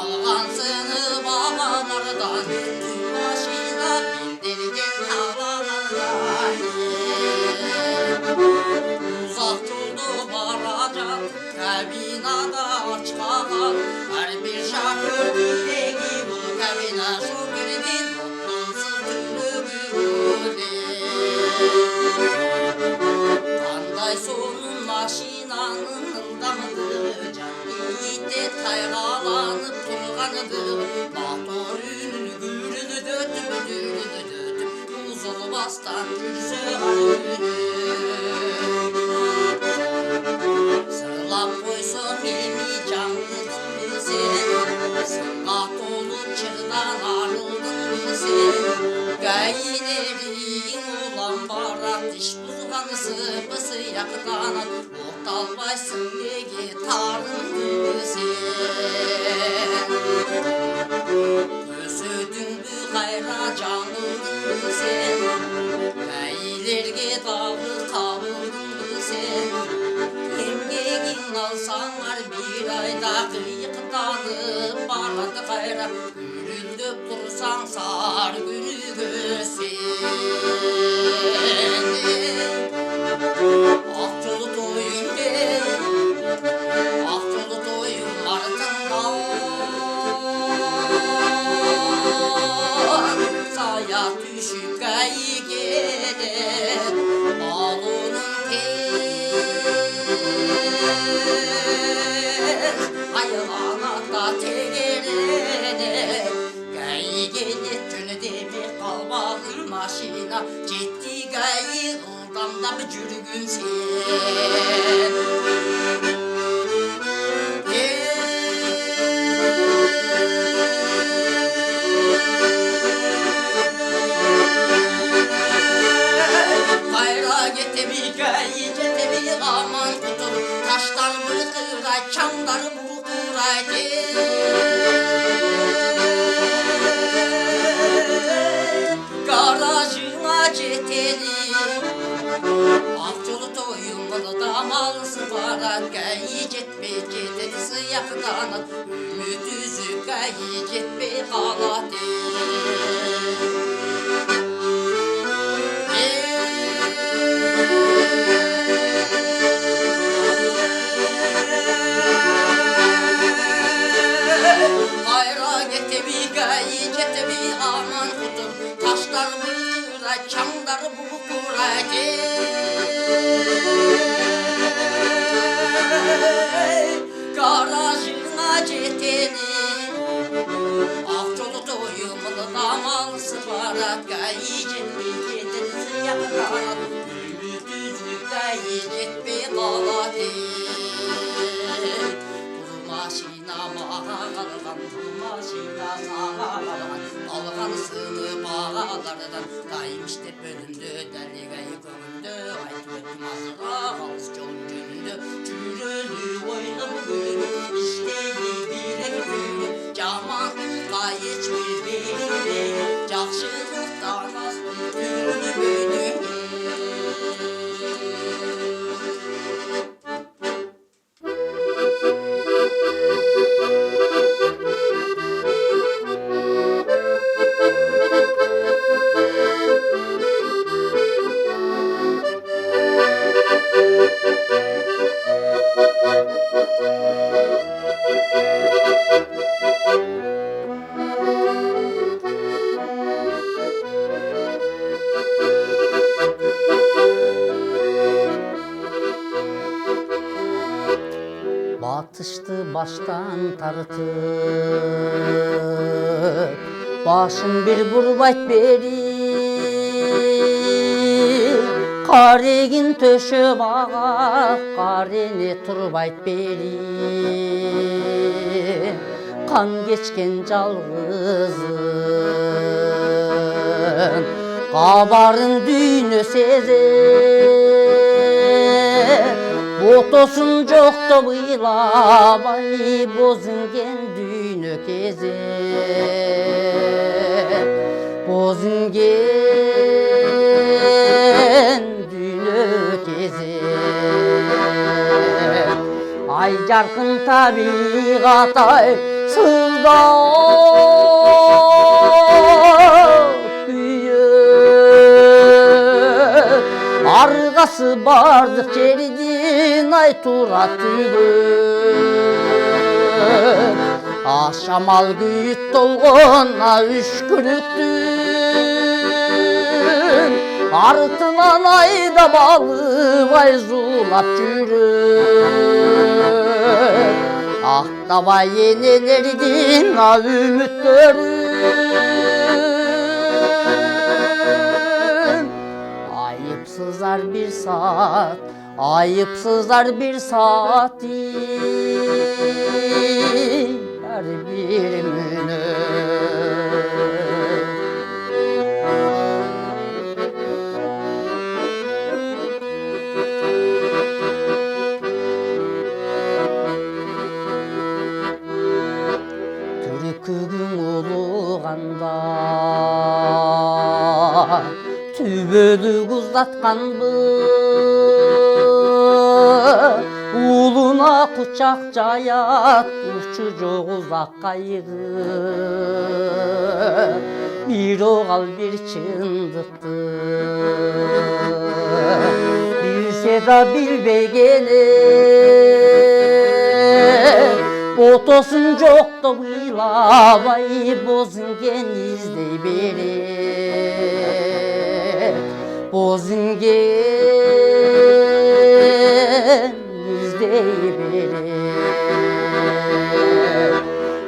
Algan seni babalardan, maşina bindirgen havalardan. Uzak yolda baracak, kabinada açmadan. Her bir şoför dilegi bu kabina şoförünün mutlusu tülümü. Kanday sonun maşinanın ıldamıdır, can yiğitte taygalanıp turganıdır. Motorunun gürülü dötüp uzulmazdan gülse sırlap koysun ilmi canlıdın mı sen? Sırlat olup çırdan arıldın mı sen? Gayinlerin ulan barat iş buzganı sıpısı yakıtanan ortalbaysın degi tarın mı sen? Kösödün bu gayra canlıdın mı sen? Gaylerge dağı kavurdun mu sen? Emgegin alsanlar bir ayda kıyıktanıp barat gayra gürüldüp dursan sar günü görsen. Akçolu toyun ben, akçolu toyun ardından saya düşüp gayı gelir balonun tez ayılana da tegerene gayı gelir günü demek kalbağın maşina ciddi gayı ıldamda bir cürgün sen. Aman tutur taşlar bıkıray, çamlar bukuray garajına cetelim. Akçolu toyumunu damalısı varat gayi jetme cetesi yakdanat ümit üzü gayi jetme halat aman kutur taşlar bıkıray, çamlar bukuray garajına cetelim. Akçolu toyumunu damalısı varat gayi jetme cetesi yakdanat ümit üzü gayi jetme halat maşina mağalardan, maşina sağalardan algan sını bağlardan dayım işte bölündü, derligayı göründü aytı öttüm azığa halız yolun cönündü cürölü oyna bugünü işteydi bilek günü camanlığa hiçbir belirli cakşılıktan az bütünü bölü. Batıştı baştan tartıp başın bir burbayt beri karegin töşü bağa kareni turbayt beri kan geçken calgızın kabarın düğünü sezer Botosun joktu bıylabay bozingen düğünü kezer bozingen düğünü жарқын табиғат ай сыздап күйіп арғасы бардық жерден ай тура түйіп ашамал күйіт толған үшкіріктің артынан айдап алып ай зулап жүріп ақтабай енелердің үміттерін айыпсыздар bir saat ayıpsızlar bir saati her bir Türk'ün uluğanda tübölük uzatkan bu uluna kucak cayat uçucu uzak kayığı bir oğal bir çındıktı bilse de bilbegeni Botosun çok da bıylavay bozingen izley beri Bozingen izley beri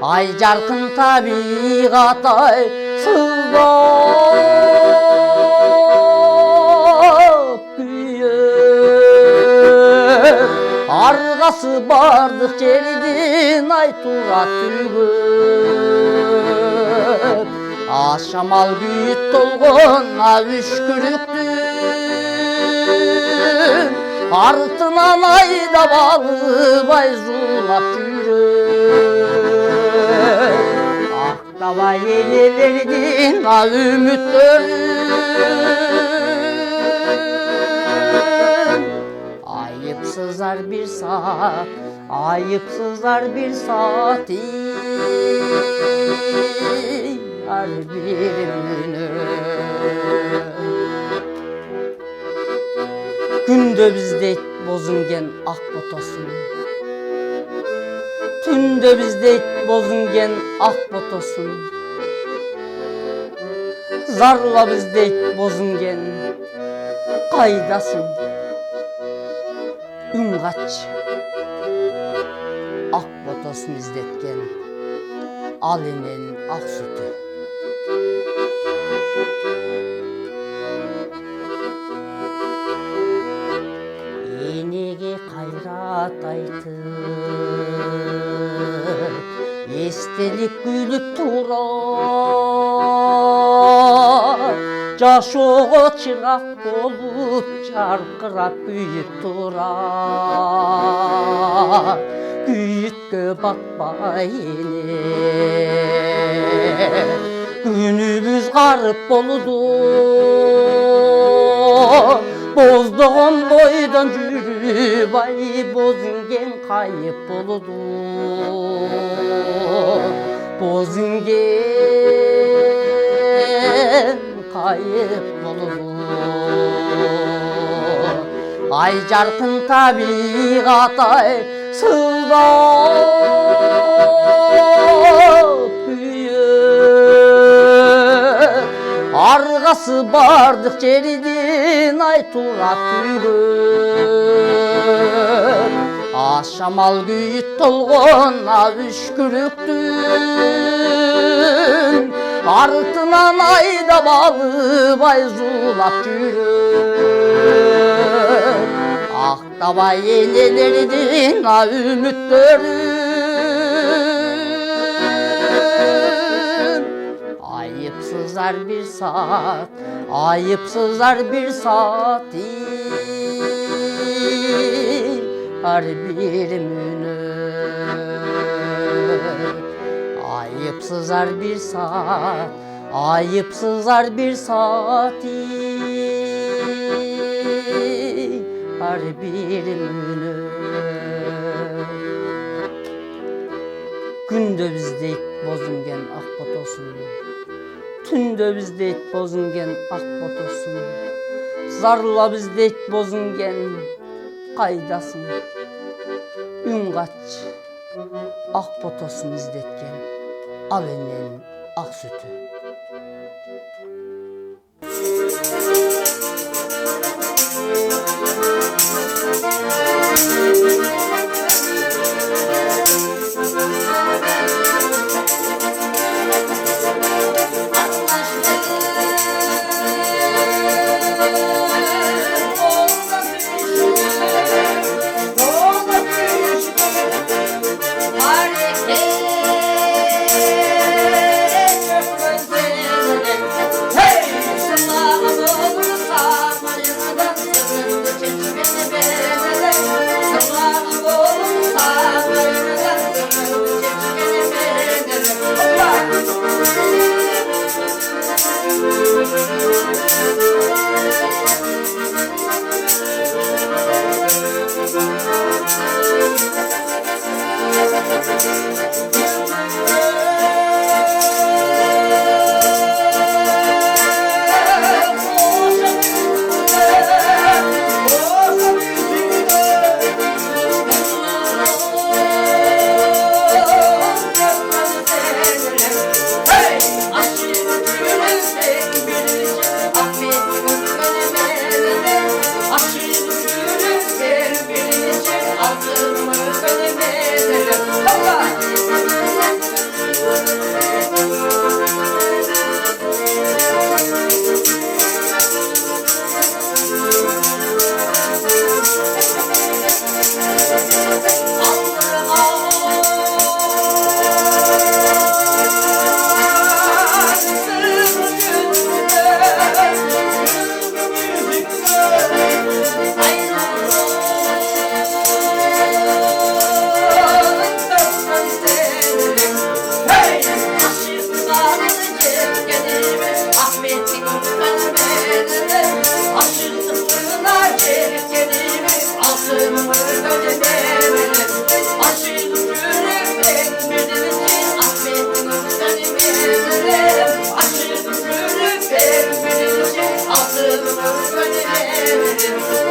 Ay jarkın tabiğat ay sızlap büyür Argası bardık жерден ay тура түйіп Ашамал күйіт толған үшкіріктің артынан айдап алып ай зулап жүріп Ақтабай енелердің үміттерін Ayıpsızlar bir saat, ayıpsızlar bir saat her birimini Günde bizde bozungen ak botosun Tünde bizde bozungen ak botosun Zarla bizde bozungen kaydasın Üngaç ak botosun izletken alinen ak sütü Enege kayrat aytıp estelik gülüp turar Jaşoğu çırak olup çarkırap büyüp durar Büyütkö bakmayını Günümüz garip boludu Bozduğun boydan жүріп ay bozingen kayıp boludu Bozingen kayıp boludu Ay jarkın tabiğat ay sızlap büyür Argası bardık жерден ay тура tүйіп Ашамал күйіт толған үшкіріктің артынан айдап алып ай зулап жүріп Ақтабай енелердің үміттерін Ayıpsızlar bir saat, ayıpsızlar bir saat her birimini Ayıpsızlar bir saat, ayıpsızlar bir saat her birimini Günde bizdeyik bozungen akbot olsun. Tünde bizdeyik bozungen akbot olsun. Zarla bizdeyik bozungen kaydasın. Ün kaç akbot olsun izdetken. Al enen ak sütü. Altın